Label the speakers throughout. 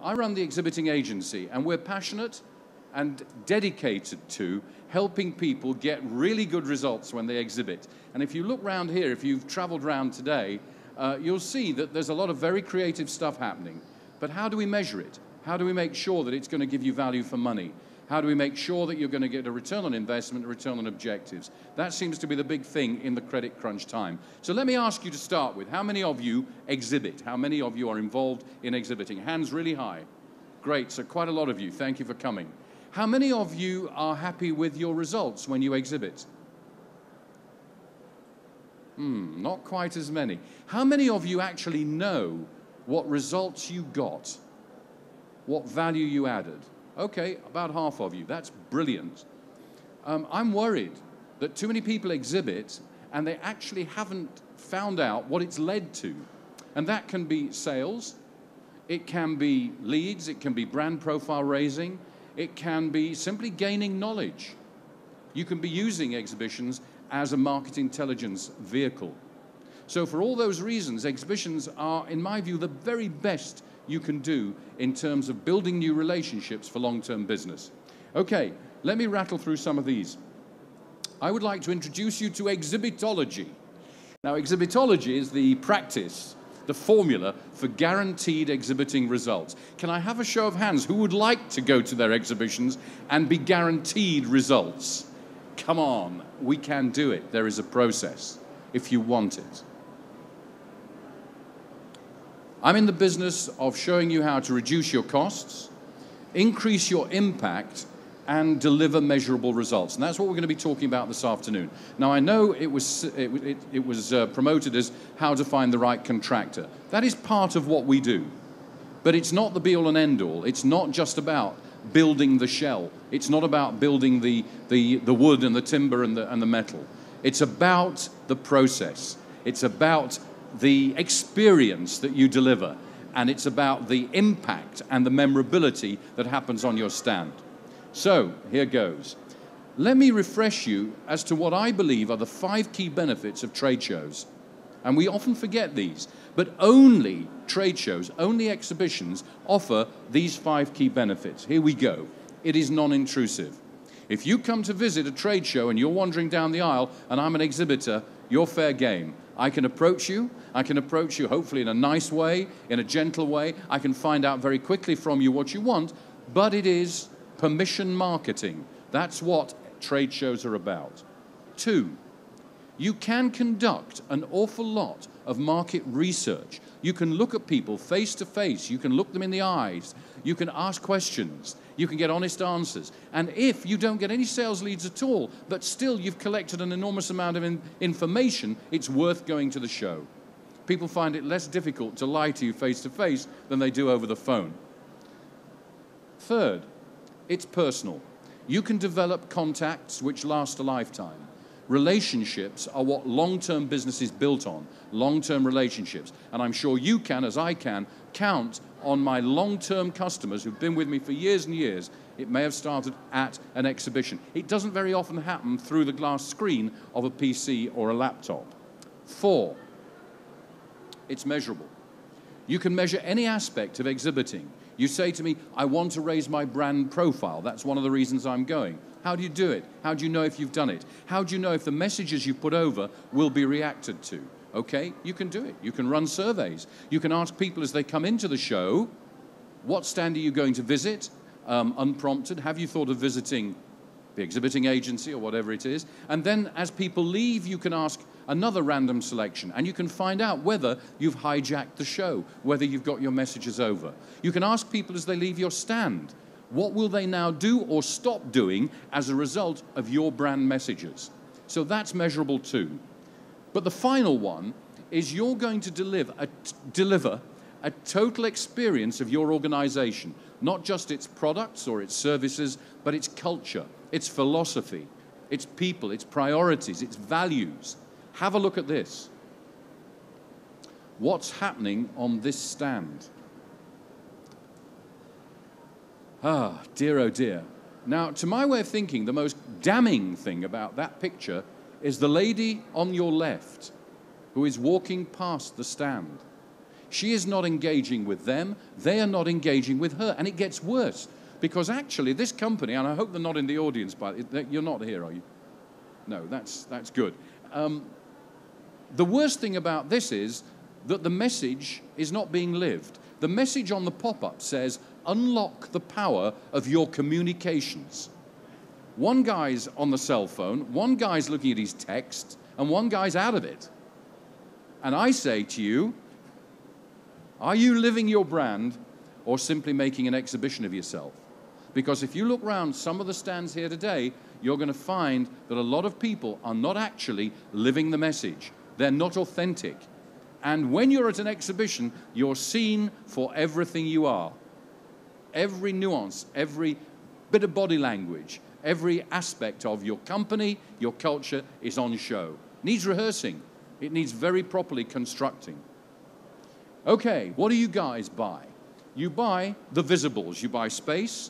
Speaker 1: I run the exhibiting agency, and we're passionate and dedicated to helping people get really good results when they exhibit. And if you look around here, if you've traveled around today, you'll see that there's a lot of very creative stuff happening. But how do we measure it? How do we make sure that it's going to give you value for money? How do we make sure that you're going to get a return on investment, a return on objectives? That seems to be the big thing in the credit crunch time. So let me ask you to start with, how many of you exhibit? How many of you are involved in exhibiting? Hands really high. Great, so quite a lot of you. Thank you for coming. How many of you are happy with your results when you exhibit? Not quite as many. How many of you actually know what results you got? What value you added? Okay, about half of you. That's brilliant. I'm worried that too many people exhibit and they actually haven't found out what it's led to. And that can be sales, it can be leads, it can be brand profile raising, it can be simply gaining knowledge. You can be using exhibitions as a market intelligence vehicle. So for all those reasons, exhibitions are, in my view, the very best you can do in terms of building new relationships for long-term business. Okay, let me rattle through some of these. I would like to introduce you to exhibitology. Now, exhibitology is the practice, the formula for guaranteed exhibiting results. Can I have a show of hands who would like to go to their exhibitions and be guaranteed results? Come on, we can do it. There is a process if you want it. I'm in the business of showing you how to reduce your costs, increase your impact, and deliver measurable results. And that's what we're going to be talking about this afternoon. Now, I know it was promoted as how to find the right contractor. That is part of what we do. But it's not the be-all and end-all. It's not just about building the shell. It's not about building the wood and the timber and the metal. It's about the process. It's about the experience that you deliver, and it's about the impact and the memorability that happens on your stand. So, here goes. Let me refresh you as to what I believe are the 5 key benefits of trade shows. And we often forget these, but only trade shows, only exhibitions offer these 5 key benefits. Here we go. It is non-intrusive. If you come to visit a trade show and you're wandering down the aisle and I'm an exhibitor, you're fair game. I can approach you hopefully in a nice way, in a gentle way. I can find out very quickly from you what you want, but it is permission marketing. That's what trade shows are about. 2, you can conduct an awful lot of market research. You can look at people face to face. You can look them in the eyes. You can ask questions. You can get honest answers. And if you don't get any sales leads at all, but still you've collected an enormous amount of information, it's worth going to the show. People find it less difficult to lie to you face to face than they do over the phone. 3rd, it's personal. You can develop contacts which last a lifetime. Relationships are what long-term business is built on, long-term relationships. And I'm sure you can, as I can, count on my long-term customers who've been with me for years and years. It may have started at an exhibition. It doesn't very often happen through the glass screen of a PC or a laptop. 4, it's measurable. You can measure any aspect of exhibiting. You say to me, I want to raise my brand profile. That's one of the reasons I'm going. How do you do it? How do you know if you've done it? How do you know if the messages you put over will be reacted to? Okay, you can do it. You can run surveys. You can ask people as they come into the show, what stand are you going to visit? Unprompted. Have you thought of visiting the exhibiting agency or whatever it is? And then as people leave, you can ask another random selection, and you can find out whether you've hijacked the show, whether you've got your messages over. You can ask people as they leave your stand, what will they now do or stop doing as a result of your brand messages? So that's measurable too. But the final one is you're going to deliver a total experience of your organization, not just its products or its services, but its culture, its philosophy, its people, its priorities, its values. Have a look at this. What's happening on this stand? Ah, dear, oh dear. Now, to my way of thinking, the most damning thing about that picture is the lady on your left who is walking past the stand. She is not engaging with them. They are not engaging with her. And it gets worse. Because actually, this company, and I hope they're not in the audience, but you're not here, are you? No, that's good. The worst thing about this is that the message is not being lived. The message on the pop-up says, unlock the power of your communications. One guy's on the cell phone, one guy's looking at his text, and one guy's out of it. And I say to you, are you living your brand or simply making an exhibition of yourself? Because if you look around some of the stands here today, you're going to find that a lot of people are not actually living the message. They're not authentic. And when you're at an exhibition, you're seen for everything you are. Every nuance, every bit of body language, every aspect of your company, your culture is on show. It needs rehearsing. It needs very properly constructing. Okay, what do you guys buy? You buy the visibles. You buy space,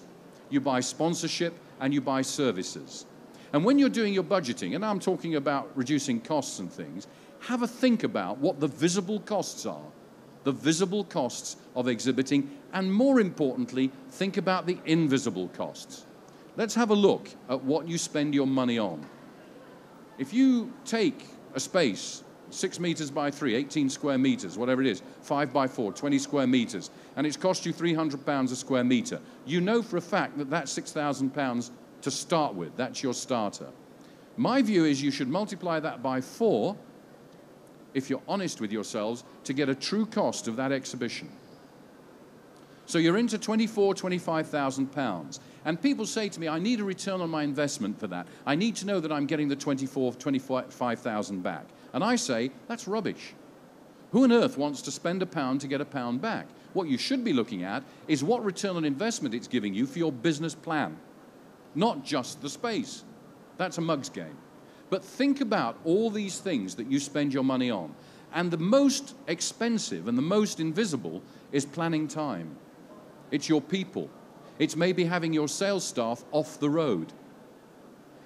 Speaker 1: you buy sponsorship, and you buy services. And when you're doing your budgeting, and I'm talking about reducing costs and things, have a think about what the visible costs are, the visible costs of exhibiting, and more importantly, think about the invisible costs. Let's have a look at what you spend your money on. If you take a space, 6 meters by 3, 18 square meters, whatever it is, 5 by 4, 20 square meters, and it's cost you £300 a square meter, you know for a fact that that's £6,000 to start with. That's your starter. My view is you should multiply that by 4, if you're honest with yourselves, to get a true cost of that exhibition. So you're into £24,000, £25,000. And people say to me, I need a return on my investment for that. I need to know that I'm getting the £25,000 back. And I say, that's rubbish. Who on earth wants to spend £1 to get £1 back? What you should be looking at is what return on investment it's giving you for your business plan, not just the space. That's a mug's game. But think about all these things that you spend your money on. And the most expensive and the most invisible is planning time. It's your people. It's maybe having your sales staff off the road.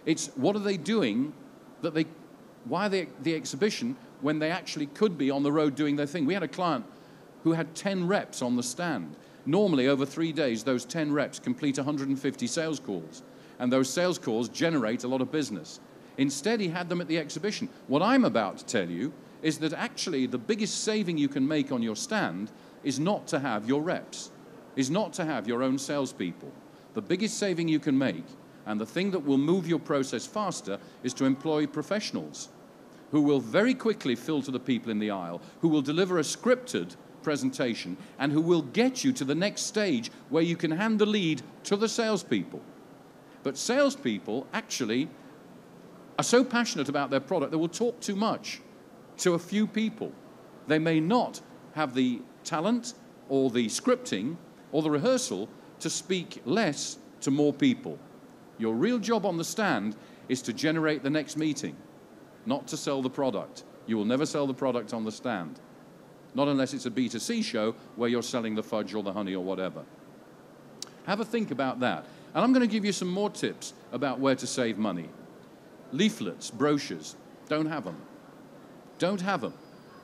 Speaker 1: It's what are they doing why are they at the exhibition when they actually could be on the road doing their thing? We had a client who had 10 reps on the stand. Normally, over 3 days, those 10 reps complete 150 sales calls. And those sales calls generate a lot of business. Instead, he had them at the exhibition. What I'm about to tell you is that actually the biggest saving you can make on your stand is not to have your reps, is not to have your own salespeople. The biggest saving you can make, and the thing that will move your process faster, is to employ professionals who will very quickly filter the people in the aisle, who will deliver a scripted presentation, and who will get you to the next stage where you can hand the lead to the salespeople. But salespeople actually are so passionate about their product, they will talk too much to a few people. They may not have the talent or the scripting or the rehearsal to speak less to more people. Your real job on the stand is to generate the next meeting, not to sell the product. You will never sell the product on the stand, not unless it's a B2C show where you're selling the fudge or the honey or whatever. Have a think about that. And I'm going to give you some more tips about where to save money. Leaflets, brochures, don't have them. Don't have them.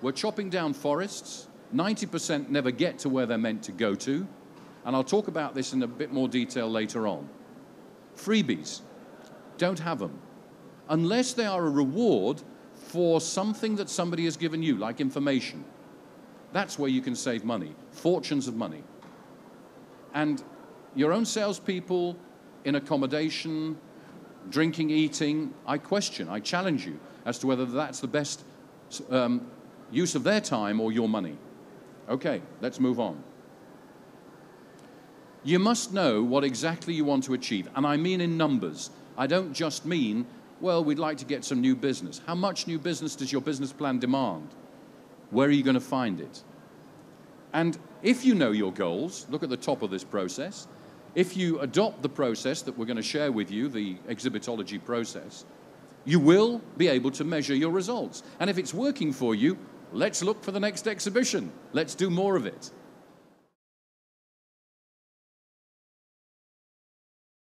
Speaker 1: We're chopping down forests. 90% never get to where they're meant to go to. And I'll talk about this in a bit more detail later on. Freebies, don't have them. Unless they are a reward for something that somebody has given you, like information. That's where you can save money, fortunes of money. And your own salespeople in accommodation, drinking, eating, I challenge you as to whether that's the best use of their time or your money. Okay, let's move on. You must know what exactly you want to achieve, and I mean in numbers. I don't just mean, well, we'd like to get some new business. How much new business does your business plan demand? Where are you going to find it? And if you know your goals, look at the top of this process. If you adopt the process that we're going to share with you, the exhibitology process, you will be able to measure your results. And if it's working for you, let's look for the next exhibition. Let's do more of it.